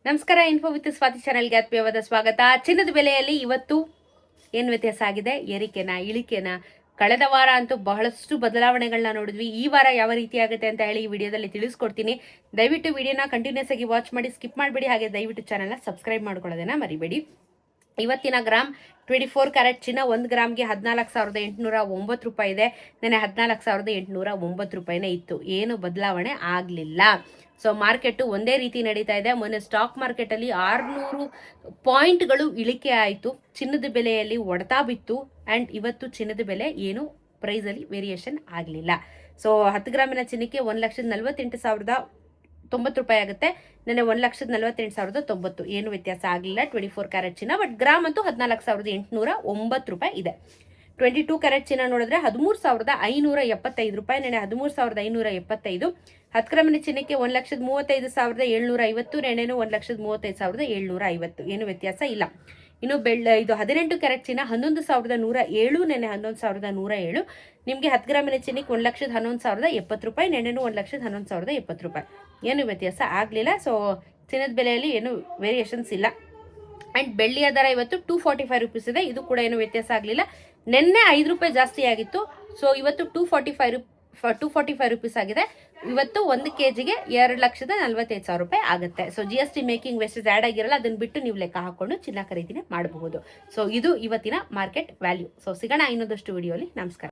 ನಮಸ್ಕಾರ. Info with Swati ಚಾನೆಲ್ಗೆ ಆತ್ಮೀಯವಾದ ಸ್ವಾಗತ. ಚಿನ್ನದ ಬೆಲೆಯಲ್ಲಿ ಇವತ್ತು ಏನು ವ್ಯತ್ಯಾಸ ಆಗಿದೆ? ಏರಿಕೆನಾ ಇಳಿಕೆನಾ? ಕಳೆದ ವಾರ ಅಂತೂ ಬಹಳಷ್ಟು ಬದಲಾವಣೆಗಳನ್ನ ನೋಡಿದ್ವಿ. ಈ ವಾರ ಯಾವ ರೀತಿ ಆಗುತ್ತೆ ಅಂತ ಹೇಳಿ ಈ ವಿಡಿಯೋದಲ್ಲಿ ತಿಳಿಸ್ಕೊಡ್ತೀನಿ. ದಯವಿಟ್ಟು ವಿಡಿಯೋನ ಕಂಟಿನ್ಯೂಸ್ ಆಗಿ ವಾಚ್ ಮಾಡಿ, ಸ್ಕಿಪ್ ಮಾಡಬೇಡಿ. ಹಾಗೆ ದಯವಿಟ್ಟು ಚಾನೆಲ್ನ ಸಬ್ಸ್ಕ್ರೈಬ್ ಮಾಡ್ಕೊಳ್ಳೋದನ್ನ ಮರಿಬೇಡಿ. ಇವತ್ತಿನ ಗ್ರಾಮ್ 24 ಕ್ಯಾರೆಟ್ ಚಿನ್ನ 1 ಗ್ರಾಮ್ಗೆ 14,809 ರೂಪಾಯಿ ಇದೆ. ನೆನೆ 14,809 ರೂಪಾಯಿನೇ ಇತ್ತು. ಏನು ಬದಲಾವಣೆ ಆಗಲಿಲ್ಲ. ಸೊ ಮಾರ್ಕೆಟು ಒಂದೇ ರೀತಿ ನಡೀತಾ ಇದೆ. ಮೊನ್ನೆ ಸ್ಟಾಕ್ ಮಾರ್ಕೆಟಲ್ಲಿ 600 ಪಾಯಿಂಟ್ಗಳು ಇಳಿಕೆ ಆಯಿತು. ಚಿನ್ನದ ಬೆಲೆಯಲ್ಲಿ ಹೊಡೆತ ಬಿತ್ತು. ಆ್ಯಂಡ್ ಇವತ್ತು ಚಿನ್ನದ ಬೆಲೆ ಏನು ಪ್ರೈಸಲ್ಲಿ ವೇರಿಯೇಷನ್ ಆಗಲಿಲ್ಲ. ಸೊ 10 ಗ್ರಾಮಿನ ಚಿನ್ನಕ್ಕೆ 1,48,090 ರೂಪಾಯಿ ಆಗುತ್ತೆ. ನೆನೆ 1,48,090. ಏನು ವ್ಯತ್ಯಾಸ ಆಗಲಿಲ್ಲ 24 ಕ್ಯಾರೆಟ್ ಚಿನ್ನ. ಬಟ್ ಗ್ರಾಮ್ ಅಂತೂ 14,809 ರೂಪಾಯಿ ಇದೆ. 22 ಕ್ಯಾರೆಟ್ ಚಿನ್ನ ನೋಡಿದ್ರೆ 13,575 ರೂಪಾಯಿ. ನೆನೆ 13,575. 10 ಗ್ರಾಮಿನ ಚಿನ್ನಕ್ಕೆ 1,35,750. ನೆನೆನೂ 1,35,750. ಏನು ವ್ಯತ್ಯಾಸ ಇಲ್ಲ. ಇನ್ನು ಇದು 18 ಕ್ಯಾರೆಟ್ ಚಿನ್ನ 11,107. ನೆನೆ 11,107. ನಿಮಗೆ 10 ಗ್ರಾಮಿನ ಚಿನ್ನಕ್ಕೆ 1,11,070 ರೂಪಾಯಿ. ನೆನೆನೂ 1,11,070 ರೂಪಾಯಿ. ಏನು ವ್ಯತ್ಯಾಸ ಆಗಲಿಲ್ಲ. ಸೊ ಚಿನ್ನದ ಬೆಲೆಯಲ್ಲಿ ಏನು ವೇರಿಯೇಷನ್ಸ್ ಇಲ್ಲ. ಆ್ಯಂಡ್ ಬೆಳ್ಳಿಯ ದರ ಇವತ್ತು 245 ರೂಪೀಸ್ ಇದೆ. ಇದು ಕೂಡ ಏನು ವ್ಯತ್ಯಾಸ ಆಗಲಿಲ್ಲ. ನಿನ್ನೆ 5 ರೂಪಾಯಿ ಜಾಸ್ತಿ ಆಗಿತ್ತು. ಸೊ ಇವತ್ತು 245 ರೂಪೀಸ್ ಆಗಿದೆ. ಇವತ್ತು 1 kgಗೆ 2,45,000 ರೂಪಾಯಿ ಆಗುತ್ತೆ. So GST making wastage add ಆಗಿರಲ್ಲ. ಅದನ್ನು ಬಿಟ್ಟು ನೀವು ಲೆಕ್ಕ ಹಾಕೊಂಡು ಚಿನ್ನ ಖರೀದಿನೇ ಮಾಡಬಹುದು. ಸೊ ಇದು ಇವತ್ತಿನ ಮಾರ್ಕೆಟ್ ವ್ಯಾಲ್ಯೂ. ಸೊ ಸಿಗೋಣ ಇನ್ನೊಂದಷ್ಟು ವಿಡಿಯೋಲಿ. ನಮಸ್ಕಾರ.